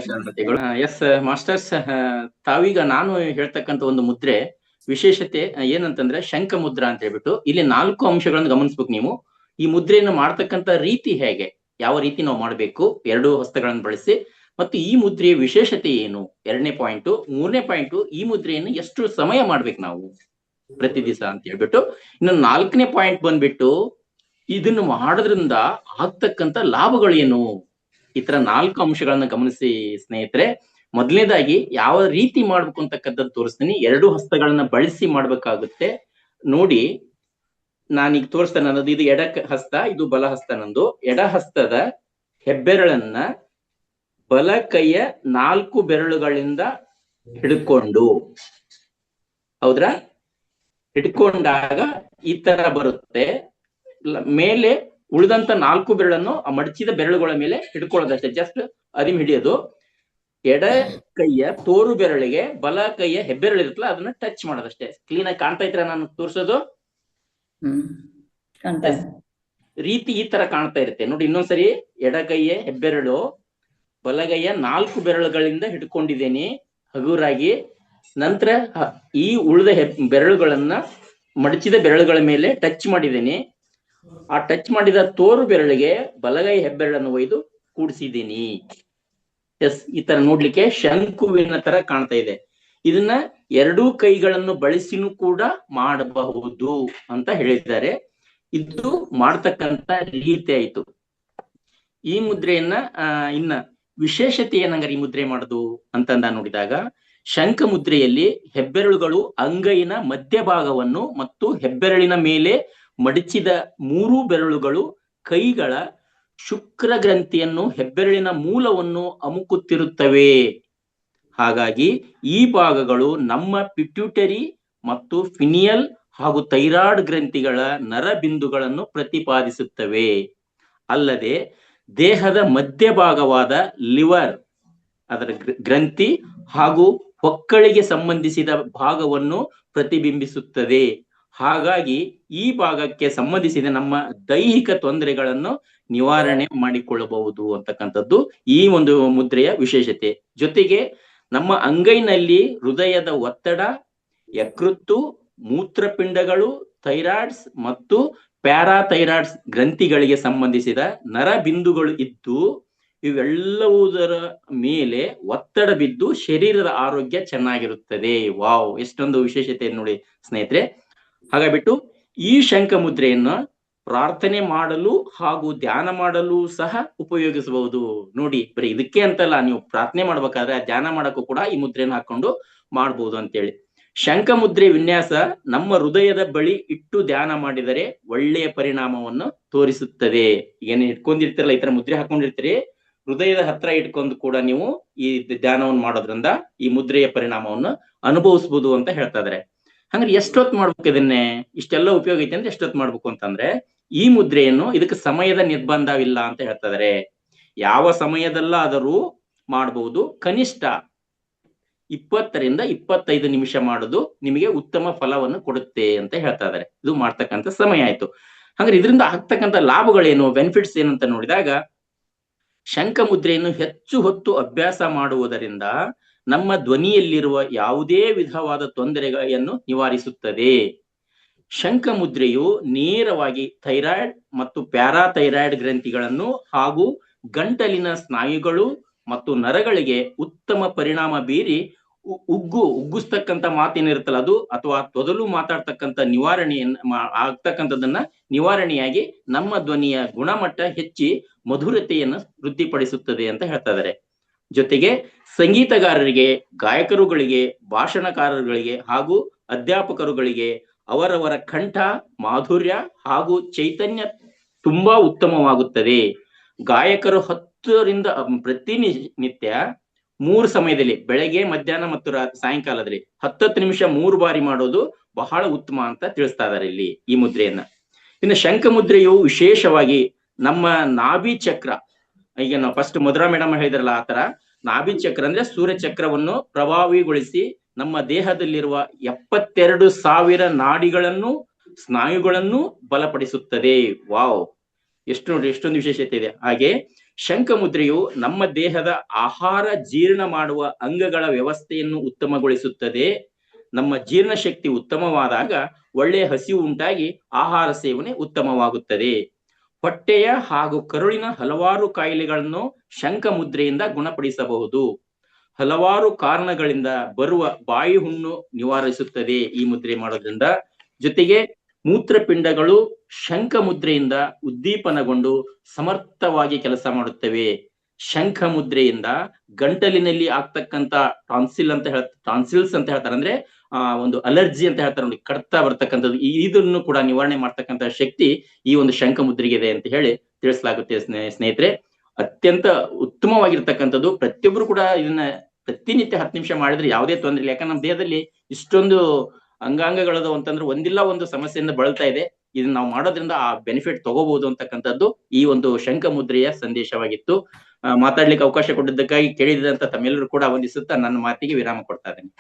ಶರಣತೆಗಳು. S masters, ತಾವೀಗ ನಾನು ಹೇಳ್ತಕ್ಕಂಥ ಒಂದು ಮುದ್ರೆ ವಿಶೇಷತೆ ಏನಂತಂದ್ರೆ ಶಂಖ ಮುದ್ರಾ ಅಂತ ಹೇಳ್ಬಿಟ್ಟು ಇಲ್ಲಿ 4 ಅಂಶಗಳನ್ನು ಗಮನಿಸ್ಬೇಕು ನೀವು. ಈ ಮುದ್ರೆಯನ್ನು ಮಾಡ್ತಕ್ಕಂಥ ರೀತಿ ಹೇಗೆ, ಯಾವ ರೀತಿ ನಾವು ಮಾಡಬೇಕು, 2 ಹಸ್ತಗಳನ್ನು ಬಳಸಿ, ಮತ್ತು ಈ ಮುದ್ರೆಯ ವಿಶೇಷತೆ ಏನು, 2ನೇ ಪಾಯಿಂಟ್. 3ನೇ ಪಾಯಿಂಟ್, ಈ ಮುದ್ರೆಯನ್ನು ಎಷ್ಟು ಸಮಯ ಮಾಡ್ಬೇಕು ನಾವು ಪ್ರತಿ ದಿವಸ ಅಂತ ಹೇಳ್ಬಿಟ್ಟು. ಇನ್ನು 4ನೇ ಪಾಯಿಂಟ್ ಬಂದ್ಬಿಟ್ಟು ಇದನ್ನು ಮಾಡೋದ್ರಿಂದ ಆಗ್ತಕ್ಕಂಥ ಲಾಭಗಳು ಏನು. ಈ ತರ 4 ಅಂಶಗಳನ್ನ ಗಮನಿಸಿ ಸ್ನೇಹಿತರೆ. ಮೊದಲನೇದಾಗಿ ಯಾವ ರೀತಿ ಮಾಡ್ಬೇಕು ಅಂತಕ್ಕಂಥದ್ದು ತೋರಿಸ್ತೀನಿ. 2 ಹಸ್ತಗಳನ್ನ ಬಳಸಿ ಮಾಡ್ಬೇಕಾಗುತ್ತೆ ನೋಡಿ. ನಾನೀಗ ತೋರಿಸ್ತೇನೆ. ನನ್ನದು ಇದು ಎಡ ಹಸ್ತ, ಇದು ಬಲ ಹಸ್ತ. ನಂದು ಎಡ ಹಸ್ತದ ಹೆಬ್ಬೆರಳನ್ನ ಬಲ ಕೈಯ 4 ಬೆರಳುಗಳಿಂದ ಹಿಡ್ಕೊಂಡು, ಹೌದ್ರಾ, ಹಿಡ್ಕೊಂಡಾಗ ಈ ತರ ಬರುತ್ತೆ. ಮೇಲೆ ಉಳಿದಂತ 4 ಬೆರಳನ್ನು ಆ ಮಡಚಿದ ಬೆರಳುಗಳ ಮೇಲೆ ಹಿಡ್ಕೊಳ್ಳೋದಷ್ಟೇ, ಜಸ್ಟ್ ಅರಿಮ್ ಹಿಡಿಯೋದು. ಎಡ ಕೈಯ ತೋರು ಬೆರಳಿಗೆ ಬಲ ಕೈಯ ಹೆಬ್ಬೆರಳು ಇರುತ್ತಲ್ಲ ಅದನ್ನ ಟಚ್ ಮಾಡೋದಷ್ಟೇ. ಕ್ಲೀನ್ ಆಗಿ ಕಾಣ್ತಾ ಇದ್ರ ನಾನು ತೋರ್ಸೋದು ರೀತಿ ಈ ತರ ಕಾಣ್ತಾ ಇರುತ್ತೆ ನೋಡಿ. ಇನ್ನೊಂದ್ಸರಿ, ಎಡ ಕೈಯ ಹೆಬ್ಬೆರಳು ಬಲಗೈಯ 4 ಬೆರಳುಗಳಿಂದ ಹಿಡ್ಕೊಂಡಿದ್ದೇನೆ ಹಗುರಾಗಿ. ನಂತರ ಈ ಉಳಿದ ಬೆರಳುಗಳನ್ನ ಮಡಚಿದ ಬೆರಳುಗಳ ಮೇಲೆ ಟಚ್ ಮಾಡಿದ್ದೇನೆ. ಆ ಟಚ್ ಮಾಡಿದ ತೋರು ಬೆರಳಿಗೆ ಬಲಗೈ ಹೆಬ್ಬೆರಳನ್ನು ಒಯ್ದು ಕೂಡಿಸಿದ್ದೀನಿ. ಎಸ್, ಈ ತರ ನೋಡ್ಲಿಕ್ಕೆ ಶಂಕುವಿನ ತರ ಕಾಣ್ತಾ ಇದೆ. ಇದನ್ನ 2 ಕೈಗಳನ್ನು ಬಳಸಿನೂ ಕೂಡ ಮಾಡಬಹುದು ಅಂತ ಹೇಳಿದ್ದಾರೆ. ಇದು ಮಾಡ್ತಕ್ಕಂತ ರೀತಿ ಆಯ್ತು. ಈ ಮುದ್ರೆಯನ್ನ ಇನ್ನ ವಿಶೇಷತೆ ಏನಂಗಾರೆ ಈ ಮುದ್ರೆ ಮಾಡುದು ಅಂತಂದ ನೋಡಿದಾಗ, ಶಂಖ ಮುದ್ರೆಯಲ್ಲಿ ಹೆಬ್ಬೆರಳುಗಳು ಅಂಗೈನ ಮಧ್ಯಭಾಗವನ್ನು ಮತ್ತು ಹೆಬ್ಬೆರಳಿನ ಮೇಲೆ ಮಡಚಿದ 3 ಬೆರಳುಗಳು ಕೈಗಳ ಶುಕ್ರ ಗ್ರಂಥಿಯನ್ನು, ಹೆಬ್ಬೆರಳಿನ ಮೂಲವನ್ನು ಅಮುಕುತ್ತಿರುತ್ತವೆ. ಹಾಗಾಗಿ ಈ ಭಾಗಗಳು ನಮ್ಮ ಪಿಟ್ಯೂಟರಿ ಮತ್ತು ಫಿನಿಯಲ್ ಹಾಗೂ ಥೈರಾಯ್ಡ್ ಗ್ರಂಥಿಗಳ ನರಬಿಂದುಗಳನ್ನು ಪ್ರತಿಪಾದಿಸುತ್ತವೆ. ಅಲ್ಲದೆ ದೇಹದ ಮಧ್ಯಭಾಗವಾದ ಲಿವರ್, ಅದರ ಗ್ರಂಥಿ ಹಾಗೂ ಹೊಕ್ಕಳಿಗೆ ಸಂಬಂಧಿಸಿದ ಭಾಗವನ್ನು ಪ್ರತಿಬಿಂಬಿಸುತ್ತದೆ. ಹಾಗಾಗಿ ಈ ಭಾಗಕ್ಕೆ ಸಂಬಂಧಿಸಿದ ನಮ್ಮ ದೈಹಿಕ ತೊಂದರೆಗಳನ್ನು ನಿವಾರಣೆ ಮಾಡಿಕೊಳ್ಳಬಹುದು ಅಂತಕ್ಕಂಥದ್ದು ಈ ಒಂದು ಮುದ್ರೆಯ ವಿಶೇಷತೆ. ಜೊತೆಗೆ ನಮ್ಮ ಅಂಗೈನಲ್ಲಿ ಹೃದಯದ ಒತ್ತಡ, ಯಕೃತ್ತು, ಮೂತ್ರಪಿಂಡಗಳು, ಥೈರಾಯ್ಡ್ಸ್ ಮತ್ತು ಪ್ಯಾರಾಥೈರಾಯ್ಡ್ಸ್ ಗ್ರಂಥಿಗಳಿಗೆ ಸಂಬಂಧಿಸಿದ ನರಬಿಂದುಗಳು ಇದ್ದು ಇವೆಲ್ಲವುದರ ಮೇಲೆ ಒತ್ತಡ ಬಿದ್ದು ಶರೀರದ ಆರೋಗ್ಯ ಚೆನ್ನಾಗಿರುತ್ತದೆ. ವಾವ್, ಎಷ್ಟೊಂದು ವಿಶೇಷತೆ ನೋಡಿ ಸ್ನೇಹಿತರೆ. ಹಾಗಾಗ್ಬಿಟ್ಟು ಈ ಶಂಖ ಮುದ್ರೆಯನ್ನ ಪ್ರಾರ್ಥನೆ ಮಾಡಲು ಹಾಗೂ ಧ್ಯಾನ ಮಾಡಲು ಸಹ ಉಪಯೋಗಿಸಬಹುದು ನೋಡಿ. ಬರೀ ಇದಕ್ಕೆ ಅಂತಲ್ಲ, ನೀವು ಪ್ರಾರ್ಥನೆ ಮಾಡ್ಬೇಕಾದ್ರೆ ಧ್ಯಾನ ಮಾಡಕ್ಕೂ ಕೂಡ ಈ ಮುದ್ರೆಯನ್ನು ಹಾಕೊಂಡು ಮಾಡ್ಬೋದು ಅಂತೇಳಿ. ಶಂಖ ಮುದ್ರೆ ವಿನ್ಯಾಸ ನಮ್ಮ ಹೃದಯದ ಬಳಿ ಇಟ್ಟು ಧ್ಯಾನ ಮಾಡಿದರೆ ಒಳ್ಳೆಯ ಪರಿಣಾಮವನ್ನು ತೋರಿಸುತ್ತದೆ. ಏನ್ ಇಟ್ಕೊಂಡಿರ್ತಿರಲ್ಲ, ಈ ತರ ಮುದ್ರೆ ಹಾಕೊಂಡಿರ್ತೀರಿ, ಹೃದಯದ ಹತ್ರ ಇಟ್ಕೊಂಡು ಕೂಡ ನೀವು ಈ ಧ್ಯಾನವನ್ನು ಮಾಡೋದ್ರಿಂದ ಈ ಮುದ್ರೆಯ ಪರಿಣಾಮವನ್ನು ಅನುಭವಿಸಬಹುದು ಅಂತ ಹೇಳ್ತಾ ಇದಾರೆ. ಹಂಗ್ರೆ ಎಷ್ಟೊತ್ತು ಮಾಡ್ಬೇಕು ಇದನ್ನೇ? ಇಷ್ಟೆಲ್ಲ ಉಪಯೋಗ ಐತೆ ಅಂದ್ರೆ ಎಷ್ಟೊತ್ತು ಮಾಡ್ಬೇಕು ಅಂತಂದ್ರೆ, ಈ ಮುದ್ರೆಯನ್ನು ಇದಕ್ಕೆ ಸಮಯದ ನಿರ್ಬಂಧವಿಲ್ಲ ಅಂತ ಹೇಳ್ತಾ ಇದಾರೆ. ಯಾವ ಸಮಯದಲ್ಲಾದರೂ ಮಾಡಬಹುದು. ಕನಿಷ್ಠ 20 ರಿಂದ 25 ನಿಮಿಷ ಮಾಡೋದು ನಿಮಗೆ ಉತ್ತಮ ಫಲವನ್ನು ಕೊಡುತ್ತೆ ಅಂತ ಹೇಳ್ತಾ ಇದಾರೆ. ಇದು ಮಾಡ್ತಕ್ಕಂಥ ಸಮಯ ಆಯ್ತು. ಹಂಗ್ರೆ ಇದರಿಂದ ಆಗ್ತಕ್ಕಂಥ ಲಾಭಗಳೇನು, ಬೆನಿಫಿಟ್ಸ್ ಏನು ಅಂತ ನೋಡಿದಾಗ, ಶಂಖ ಮುದ್ರೆಯನ್ನು ಹೆಚ್ಚು ಹೊತ್ತು ಅಭ್ಯಾಸ ಮಾಡುವುದರಿಂದ ನಮ್ಮ ಧ್ವನಿಯಲ್ಲಿರುವ ಯಾವುದೇ ವಿಧವಾದ ತೊಂದರೆಗಳನ್ನು ನಿವಾರಿಸುತ್ತದೆ. ಶಂಖ ಮುದ್ರೆಯು ನೇರವಾಗಿ ಥೈರಾಯ್ಡ್ ಮತ್ತು ಪ್ಯಾರಾಥೈರಾಯ್ಡ್ ಗ್ರಂಥಿಗಳನ್ನು ಹಾಗೂ ಗಂಟಲಿನ ಸ್ನಾಯುಗಳು ಮತ್ತು ನರಗಳಿಗೆ ಉತ್ತಮ ಪರಿಣಾಮ ಬೀರಿ ಉಗ್ಗಿಸ್ತಕ್ಕಂಥ ಮಾತೇನಿರುತ್ತಲ್ಲ ಅದು, ಅಥವಾ ತೊದಲು ಮಾತಾಡ್ತಕ್ಕಂಥ ನಿವಾರಣೆಯನ್ನ ಆಗ್ತಕ್ಕಂಥದನ್ನ ನಿವಾರಣೆಯಾಗಿ ನಮ್ಮ ಧ್ವನಿಯ ಗುಣಮಟ್ಟ ಹೆಚ್ಚಿ ಮಧುರತೆಯನ್ನು ವೃದ್ಧಿಪಡಿಸುತ್ತದೆ ಅಂತ ಹೇಳ್ತಾ ಇದಾರೆ. ಜೊತೆಗೆ ಸಂಗೀತಗಾರರಿಗೆ, ಗಾಯಕರುಗಳಿಗೆ, ಭಾಷಣಕಾರರುಗಳಿಗೆ ಹಾಗೂ ಅಧ್ಯಾಪಕರುಗಳಿಗೆ ಅವರವರ ಕಂಠ ಮಾಧುರ್ಯ ಹಾಗೂ ಚೈತನ್ಯ ತುಂಬಾ ಉತ್ತಮವಾಗುತ್ತದೆ. ಗಾಯಕರು 10 ರಿಂದ ಪ್ರತಿನಿತ್ಯ 3 ಸಮಯದಲ್ಲಿ, ಬೆಳಗ್ಗೆ, ಮಧ್ಯಾಹ್ನ ಮತ್ತು ಸಾಯಂಕಾಲದಲ್ಲಿ 10 ನಿಮಿಷ 3 ಬಾರಿ ಮಾಡೋದು ಬಹಳ ಉತ್ತಮ ಅಂತ ತಿಳಿಸ್ತಾ ಇದಾರೆ ಇಲ್ಲಿ ಈ ಮುದ್ರೆಯನ್ನ. ಇನ್ನು ಶಂಖ ಮುದ್ರೆಯು ವಿಶೇಷವಾಗಿ ನಮ್ಮ ನಾಭಿ ಚಕ್ರ, ಈಗ ನಾವು ಫಸ್ಟ್ ಮಧುರಾ ಮೇಡಮ್ ಹೇಳಿದ್ರಲ್ಲ ಆ ತರ, ನಾಭಿ ಚಕ್ರ ಅಂದ್ರೆ ಸೂರ್ಯ ಚಕ್ರವನ್ನು ಪ್ರಭಾವಿಗೊಳಿಸಿ ನಮ್ಮ ದೇಹದಲ್ಲಿರುವ 72,000 ನಾಡಿಗಳನ್ನು, ಸ್ನಾಯುಗಳನ್ನು ಬಲಪಡಿಸುತ್ತದೆ. ವಾವ್, ಎಷ್ಟು ನೋಡಿ ಎಷ್ಟೊಂದು ವಿಶೇಷತೆ ಇದೆ. ಹಾಗೆ ಶಂಖ ಮುದ್ರೆಯು ನಮ್ಮ ದೇಹದ ಆಹಾರ ಜೀರ್ಣ ಮಾಡುವ ಅಂಗಗಳ ವ್ಯವಸ್ಥೆಯನ್ನು ಉತ್ತಮಗೊಳಿಸುತ್ತದೆ. ನಮ್ಮ ಜೀರ್ಣಶಕ್ತಿ ಉತ್ತಮವಾದಾಗ ಒಳ್ಳೆಯ ಹಸಿವು ಉಂಟಾಗಿ ಆಹಾರ ಸೇವನೆ ಉತ್ತಮವಾಗುತ್ತದೆ. ಹೊಟ್ಟೆಯ ಹಾಗೂ ಕರುಳಿನ ಹಲವಾರು ಕಾಯಿಲೆಗಳನ್ನು ಶಂಖ ಮುದ್ರೆಯಿಂದ ಗುಣಪಡಿಸಬಹುದು. ಹಲವಾರು ಕಾರಣಗಳಿಂದ ಬರುವ ಬಾಯಿ ಹುಣ್ಣು ನಿವಾರಿಸುತ್ತದೆ ಈ ಮುದ್ರೆ ಮಾಡೋದ್ರಿಂದ. ಜೊತೆಗೆ ಮೂತ್ರಪಿಂಡಗಳು ಶಂಖ ಮುದ್ರೆಯಿಂದ ಉದ್ದೀಪನಗೊಂಡು ಸಮರ್ಥವಾಗಿ ಕೆಲಸ ಮಾಡುತ್ತವೆ. ಶಂಖ ಮುದ್ರೆಯಿಂದ ಗಂಟಲಿನಲ್ಲಿ ಆಗ್ತಕ್ಕಂತ ಟಾನ್ಸಿಲ್ಸ್ ಅಂತ ಹೇಳ್ತಾರೆ, ಅಂದ್ರೆ ಒಂದು ಅಲರ್ಜಿ ಅಂತ ಹೇಳ್ತಾರೆ ನೋಡಿ, ಕಡ್ತಾ ಬರ್ತಕ್ಕಂಥದ್ದು, ಇದನ್ನು ಕೂಡ ನಿವಾರಣೆ ಮಾಡ್ತಕ್ಕಂಥ ಶಕ್ತಿ ಈ ಒಂದು ಶಂಖ ಮುದ್ರೆಗೆ ಇದೆ ಅಂತ ಹೇಳಿ ತಿಳಿಸಲಾಗುತ್ತೆ. ಸ್ನೇಹಿತರೆ, ಅತ್ಯಂತ ಉತ್ತಮವಾಗಿರ್ತಕ್ಕಂಥದ್ದು. ಪ್ರತಿಯೊಬ್ರು ಕೂಡ ಇದನ್ನ ಪ್ರತಿನಿತ್ಯ 10 ನಿಮಿಷ ಮಾಡಿದ್ರೆ ಯಾವುದೇ ತೊಂದರೆ ಇಲ್ಲ. ಯಾಕಂದ್ರೆ ನಮ್ಮ ದೇಹದಲ್ಲಿ ಇಷ್ಟೊಂದು ಅಂಗಾಂಗಗಳದು ಅಂತಂದ್ರೆ ಒಂದಿಲ್ಲ ಒಂದು ಸಮಸ್ಯೆಯಿಂದ ಬಳಲ್ತಾ ಇದೆ. ಇದನ್ನ ನಾವು ಮಾಡೋದ್ರಿಂದ ಆ ಬೆನಿಫಿಟ್ ತಗೋಬಹುದು ಅಂತಕ್ಕಂಥದ್ದು ಈ ಒಂದು ಶಂಖ ಮುದ್ರೆಯ ಸಂದೇಶವಾಗಿತ್ತು. ಮಾತಾಡ್ಲಿಕ್ಕೆ ಅವಕಾಶ ಕೊಟ್ಟಿದ್ದಕ್ಕಾಗಿ ಕೇಳಿದಂತ ತಮ್ಮೆಲ್ಲರೂ ಕೂಡ ವಂದಿಸುತ್ತಾ ನನ್ನ ಮಾತಿಗೆ ವಿರಾಮ ಕೊಡ್ತಾ ಇದ್ದೇನೆ.